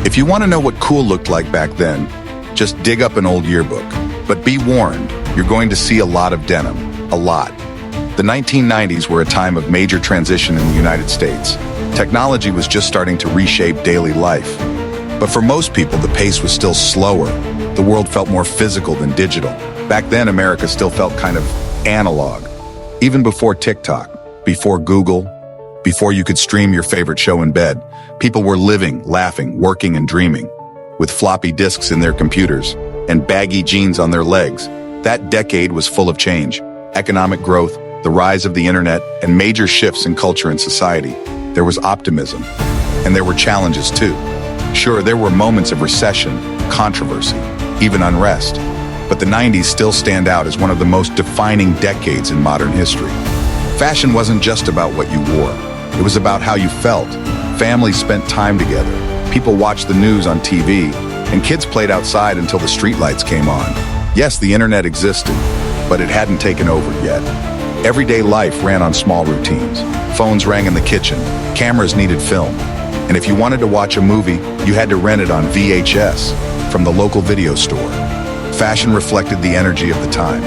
If you want to know what cool looked like back then, just dig up an old yearbook. But be warned, you're going to see a lot of denim. A lot. The 1990s were a time of major transition in the United States. Technology was just starting to reshape daily life. But for most people, the pace was still slower. The world felt more physical than digital. Back then, America still felt kind of analog. Even before TikTok, before Google, before you could stream your favorite show in bed, people were living, laughing, working, and dreaming. With floppy disks in their computers and baggy jeans on their legs, that decade was full of change. Economic growth, the rise of the internet, and major shifts in culture and society. There was optimism, and there were challenges too. Sure, there were moments of recession, controversy, even unrest. But the 90s still stand out as one of the most defining decades in modern history. Fashion wasn't just about what you wore. It was about how you felt. Families spent time together. People watched the news on TV, and kids played outside until the streetlights came on. Yes, the internet existed, but it hadn't taken over yet. Everyday life ran on small routines. Phones rang in the kitchen. Cameras needed film. And if you wanted to watch a movie, you had to rent it on VHS from the local video store. Fashion reflected the energy of the time.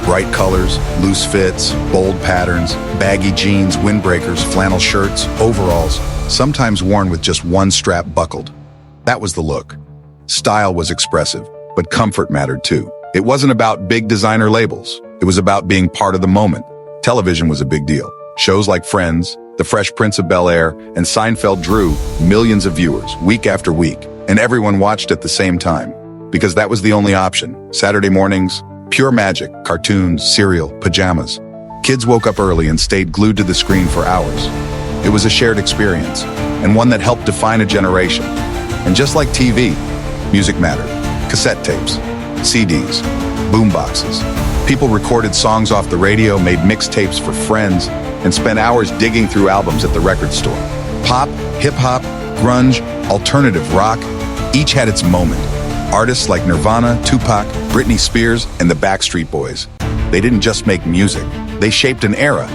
Bright colors, loose fits, bold patterns, baggy jeans, windbreakers, flannel shirts, overalls, sometimes worn with just one strap buckled. That was the look. Style was expressive, but comfort mattered too. It wasn't about big designer labels. It was about being part of the moment. Television was a big deal. Shows like Friends, The Fresh Prince of Bel-Air, and Seinfeld drew millions of viewers week after week, and everyone watched at the same time. Because that was the only option. Saturday mornings, pure magic, cartoons, cereal, pajamas. Kids woke up early and stayed glued to the screen for hours. It was a shared experience, and one that helped define a generation. And just like TV, music mattered. Cassette tapes, CDs, boomboxes. People recorded songs off the radio, made mixtapes for friends, and spent hours digging through albums at the record store. Pop, hip-hop, grunge, alternative rock, each had its moment. Artists like Nirvana, Tupac, Britney Spears, and the Backstreet Boys. They didn't just make music, they shaped an era.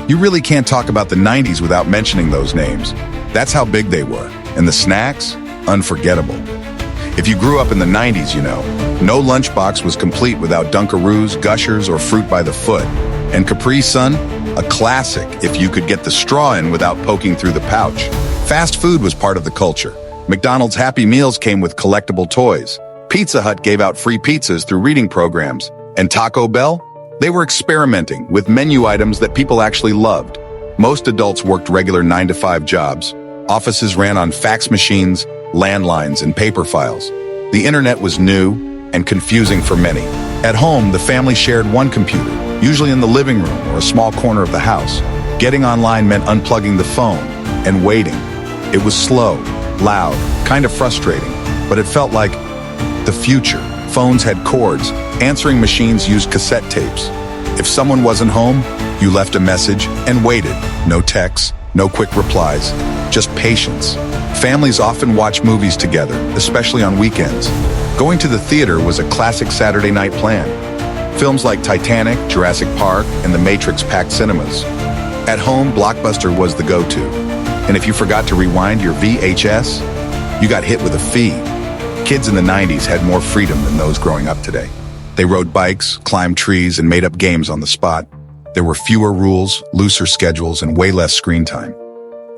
You really can't talk about the 90s without mentioning those names. That's how big they were. And the snacks? Unforgettable. If you grew up in the 90s, you know, no lunchbox was complete without Dunkaroos, Gushers, or fruit by the foot. And Capri Sun? A classic if you could get the straw in without poking through the pouch. Fast food was part of the culture. McDonald's Happy Meals came with collectible toys. Pizza Hut gave out free pizzas through reading programs. And Taco Bell? They were experimenting with menu items that people actually loved. Most adults worked regular 9-to-5 jobs. Offices ran on fax machines, landlines, and paper files. The internet was new and confusing for many. At home, the family shared one computer, usually in the living room or a small corner of the house. Getting online meant unplugging the phone and waiting. It was slow, loud, kind of frustrating, but it felt like the future. Phones had cords. Answering machines used cassette tapes. If someone wasn't home, you left a message and waited. No texts, no quick replies, just patience. Families often watched movies together, especially on weekends. Going to the theater was a classic Saturday night plan. Films like Titanic, Jurassic Park, and The Matrix packed cinemas. At home, Blockbuster was the go-to. And if you forgot to rewind your VHS, you got hit with a fee. Kids in the 90s had more freedom than those growing up today. They rode bikes, climbed trees, and made up games on the spot. There were fewer rules, looser schedules, and way less screen time.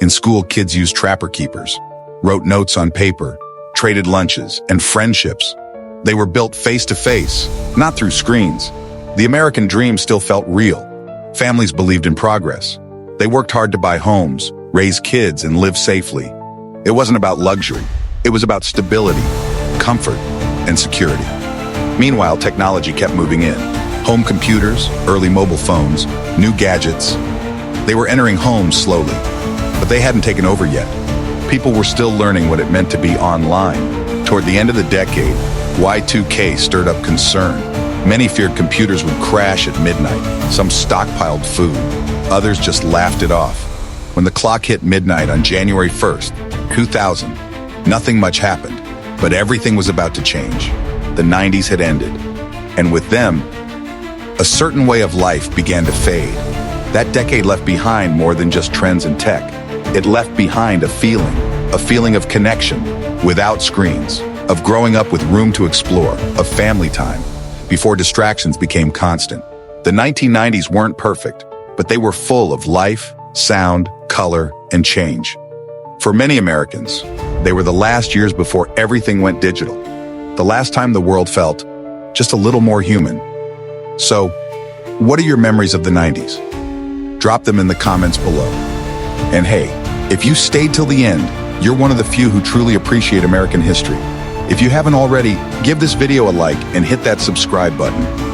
In school, kids used trapper keepers, wrote notes on paper, traded lunches, and friendships. They were built face-to-face, not through screens. The American dream still felt real. Families believed in progress. They worked hard to buy homes, raise kids, and live safely. It wasn't about luxury. It was about stability, comfort, and security. Meanwhile, technology kept moving in. Home computers, early mobile phones, new gadgets. They were entering homes slowly, but they hadn't taken over yet. People were still learning what it meant to be online. Toward the end of the decade, Y2K stirred up concern. Many feared computers would crash at midnight. Some stockpiled food. Others just laughed it off. When the clock hit midnight on January 1st, 2000, nothing much happened, but everything was about to change. The 90s had ended, and with them, a certain way of life began to fade. That decade left behind more than just trends and tech. It left behind a feeling, A feeling of connection, without screens, of growing up with room to explore, of family time, before distractions became constant. The 1990s weren't perfect, but they were full of life, sound, color, and change. For many Americans, they were the last years before everything went digital. The last time the world felt just a little more human. So, what are your memories of the 90s? Drop them in the comments below. And hey, if you stayed till the end, you're one of the few who truly appreciate American history. If you haven't already, give this video a like and hit that subscribe button.